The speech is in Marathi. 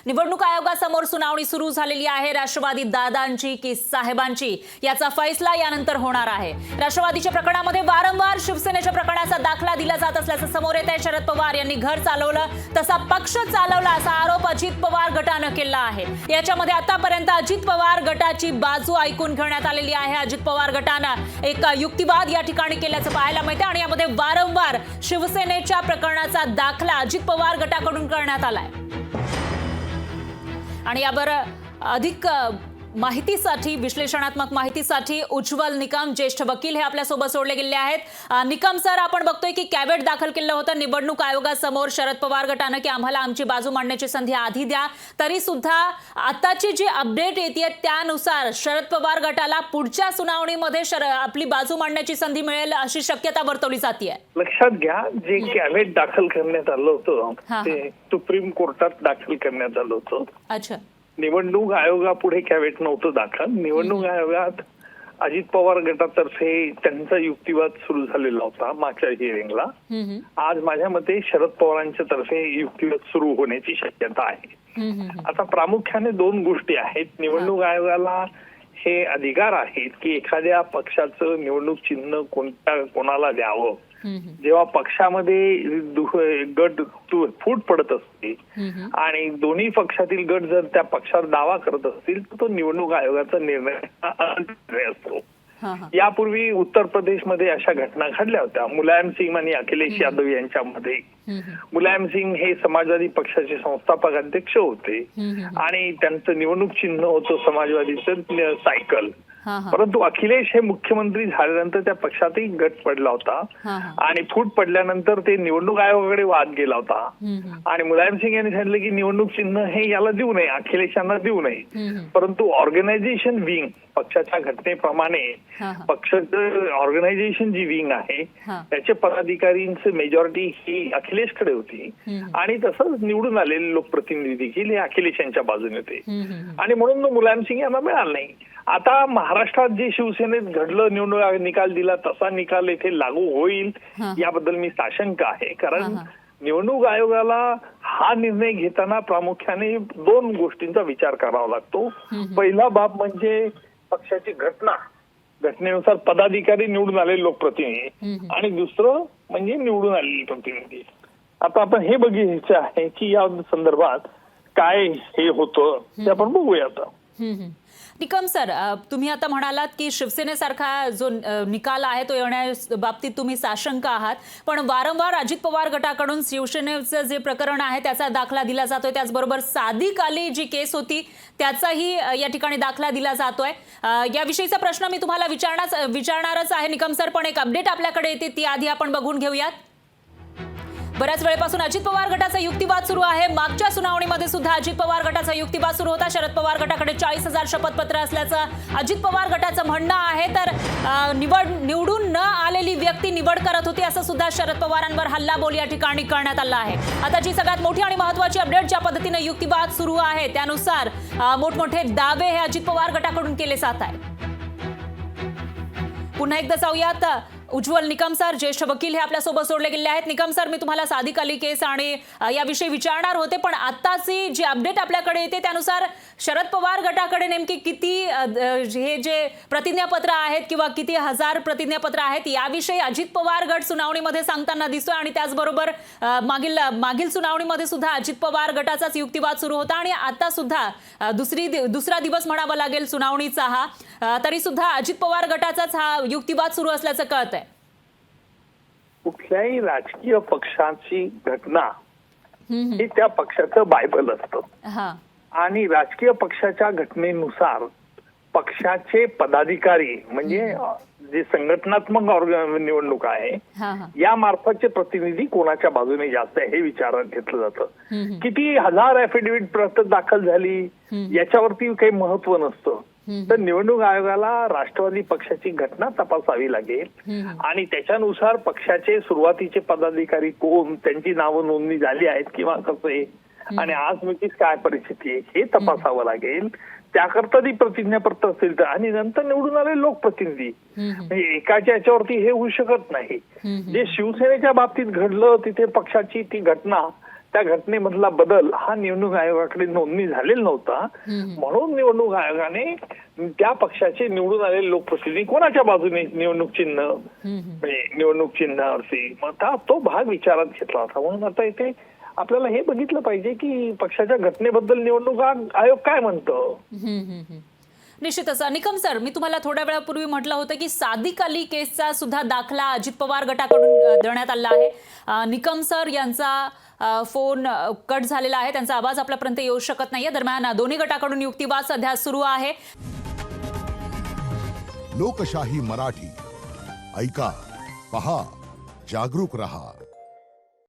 निवडणूक आयोगासमोर सुनावणी सुरू झालेली आहे. राष्ट्रवादी दादांची की साहेबांची याचा फैसला यानंतर होणार आहे. राष्ट्रवादीच्या प्रकरणामध्ये वारंवार शिवसेनेच्या प्रकरणाचा दाखला दिला जात असल्याचं समोर येत आहे. शरद पवार यांनी घर चालवलं तसा पक्ष चालवला असा आरोप अजित पवार गटानं केला आहे. याच्यामध्ये आतापर्यंत अजित पवार गटाची बाजू ऐकून घेण्यात आलेली आहे. अजित पवार गटानं एक युक्तिवाद या ठिकाणी केल्याचं पाहायला मिळतं आणि यामध्ये वारंवार शिवसेनेच्या प्रकरणाचा दाखला अजित पवार गटाकडून करण्यात आलाय. आणि यावर अधिक माहितीसाठी, विश्लेषणात्मक माहितीसाठी उज्ज्वल निकम ज्येष्ठ वकील हे आपल्यासोबत जोडले गेले आहेत. निकम सर, आपण बघतोय की कॅव्हेट दाखल केलं होतं निवडणूक आयोगासमोर शरद पवार गटानं की आम्हाला आमची बाजू मांडण्याची संधी आधी द्या. तरी सुद्धा आताची जी अपडेट येते त्यानुसार शरद पवार गटाला पुढच्या सुनावणीमध्ये आपली बाजू मांडण्याची संधी मिळेल अशी शक्यता वर्तवली जाते. लक्षात घ्या, जे कॅव्हेट दाखल करण्यात आलं होतं ते सुप्रीम कोर्टात दाखल करण्यात आलं होतं. अच्छा. निवडणूक आयोगापुढे कॅव्हेट नव्हतं दाखल. निवडणूक आयोगात अजित पवार गटातर्फे त्यांचा युक्तिवाद सुरू झालेला होता मागच्या हिअरिंगला. आज माझ्या मते शरद पवारांच्या तर्फे युक्तिवाद सुरू होण्याची शक्यता आहे. आता प्रामुख्याने दोन गोष्टी आहेत. निवडणूक आयोगाला हे अधिकार आहेत की एखाद्या पक्षाचं निवडणूक चिन्ह कोणाला द्यावं. जेव्हा पक्षामध्ये गट फूट पडत असते आणि दोन्ही पक्षातील गट जर त्या पक्षावर दावा करत असतील तर तो निवडणूक आयोगाचा निर्णय असतो. यापूर्वी उत्तर प्रदेशमध्ये अशा घटना घडल्या होत्या. मुलायम सिंग आणि अखिलेश यादव यांच्यामध्ये. मुलायम सिंग हे समाजवादी पक्षाचे संस्थापक अध्यक्ष होते आणि त्यांचं निवडणूक चिन्ह होतं समाजवादीचं सायकल. परंतु अखिलेश हे मुख्यमंत्री झाल्यानंतर त्या पक्षातही गट पडला होता आणि फूट पडल्यानंतर ते निवडणूक आयोगाकडे वाद गेला होता आणि मुलायम सिंग यांनी सांगितलं की निवडणूक चिन्ह हे याला देऊ नये, अखिलेश यांना देऊ नये. परंतु ऑर्गनायझेशन विंग, पक्षाच्या घटनेप्रमाणे पक्षाचं ऑर्गनायझेशन जी विंग आहे त्याचे पदाधिकारींची मेजॉरिटी ही अखिलेशकडे होती आणि तसंच निवडून आलेले लोकप्रतिनिधी देखील हे अखिलेश यांच्या बाजूने होते आणि म्हणून मुलायम सिंग यांना मिळालं नाही. आता महाराष्ट्रात जे शिवसेनेत घडलं, निवडणूक निकाल दिला तसा निकाल येथे लागू होईल याबद्दल मी साशंक आहे. कारण निवडणूक आयोगाला हा निर्णय घेताना प्रामुख्याने दोन गोष्टींचा विचार करावा लागतो. पहिला बाब म्हणजे पक्षाची घटनेनुसार पदाधिकारी निवडून आलेले लोकप्रतिनिधी आणि दुसरं म्हणजे निवडून आलेले प्रतिनिधी. आता आपण हे बघायचं आहे की या संदर्भात काय हे होतं ते आपण बघूया. आता निकम सर, तुम्ही आता म्हणालात की शिवसेनेसारखा जो निकाल आहे तो येण्याबाबतीत तुम्ही साशंक आहात, पण वारंवार अजित पवार गटाकडून शिवसेनेचं जे प्रकरण आहे त्याचा दाखला दिला जातोय. त्याचबरोबर सादिक अली जी केस होती त्याचाही या ठिकाणी दाखला दिला जातोय. याविषयीचा प्रश्न मी तुम्हाला विचारणारच आहे निकम सर, पण एक अपडेट आपल्याकडे येते ती आधी आपण बघून घेऊयात. बऱ्याच वेळेपासून अजित पवार गटाचा युक्तिवाद सुरू आहे. मागच्या सुनावणीमध्ये सुद्धा अजित पवार गटाचा युक्तिवाद सुरू होता. शरद पवार गटाकडे 40,000 शपथपत्र असल्याचं अजित पवार गटाचं म्हणणं आहे. तर निवडून न आलेली व्यक्ती निवड करत होती असं सुद्धा शरद पवारांवर हल्लाबोल या ठिकाणी करण्यात आला आहे. आता जी सगळ्यात मोठी आणि महत्वाची अपडेट, ज्या पद्धतीने युक्तिवाद सुरू आहे त्यानुसार मोठमोठे दावे हे अजित पवार गटाकडून केले जात आहेत. पुन्हा एकदा जाऊयात. उज्ज्वल निकम सर, ज्येष्ठ वकील हे आपल्यासोबत जोडले गेले आहेत. निकम सर, मी तुम्हाला सादिक अली केस आणि याविषयी विचारणार होते, पण आताची जी अपडेट आपल्याकडे येते त्यानुसार शरद पवार गटाकडे नेमकी किती हे जे प्रतिज्ञापत्र आहेत किंवा किती हजार प्रतिज्ञापत्र आहेत याविषयी अजित पवार गट सुनावणीमध्ये सांगताना दिसतोय आणि त्याचबरोबर मागील सुनावणीमध्ये सुद्धा अजित पवार गटाचाच युक्तिवाद सुरू होता आणि आता सुद्धा दुसरा दिवस म्हणावा लागेल सुनावणीचा हा, तरी सुद्धा अजित पवार गटाचाच हा युक्तिवाद सुरू असल्याचं कळतंय. कुठल्याही राजकीय पक्षाची घटना ही त्या पक्षाचं बायबल असतं आणि राजकीय पक्षाच्या घटनेनुसार पक्षाचे पदाधिकारी म्हणजे जे संघटनात्मक निवडणूक आहे या मार्फतचे प्रतिनिधी कोणाच्या बाजूने जास्त आहे हे विचारात घेतलं जातं. किती हजार ऍफिडेव्हिट दाखल झाली याच्यावरती काही महत्व नसतं. तर निवडणूक आयोगाला राष्ट्रवादी पक्षाची घटना तपासावी लागेल आणि त्याच्यानुसार पक्षाचे सुरुवातीचे पदाधिकारी कोण, त्यांची नावं नोंदणी झाली आहेत किंवा कसं आहे आणि आज नक्कीच काय परिस्थिती आहे हे तपासावं लागेल. त्याकरता ती प्रतिज्ञापत्र असेल तर आणि नंतर निवडून आलेले लोकप्रतिनिधी म्हणजे एकाच्या याच्यावरती हे होऊ शकत नाही. जे शिवसेनेच्या बाबतीत घडलं तिथे पक्षाची ती घटना त्या घटनेमधला बदल हा निवडणूक आयोगाकडे नोंदणी झालेला नव्हता. म्हणून निवडणूक आयोगाने त्या पक्षाचे निवडून आलेले लोकप्रतिनिधी कोणाच्या बाजूने निवडणूक चिन्ह म्हणजे निवडणूक चिन्हावरती मग तो भाग विचारात घेतला होता. म्हणून आता इथे आपल्याला हे बघितलं पाहिजे की पक्षाच्या घटनेबद्दल निवडणूक आयोग काय म्हणतो. निश्चितच. निकम सर, मी तुम्हाला थोड्या वेळापूर्वी म्हटलं होतं की सादिक अली केसचा सुद्धा दाखला अजित पवार गटाकडून देण्यात आला आहे. निकम सर यांचा फोन कट झालेला आहे, त्यांचा आवाज आपल्यापर्यंत येऊ शकत नाहीये. दरम्यान दोन्ही गटाकडून युक्तिवाद सध्या सुरू आहे. लोकशाही मराठी ऐका, पहा, जागरूक रहा.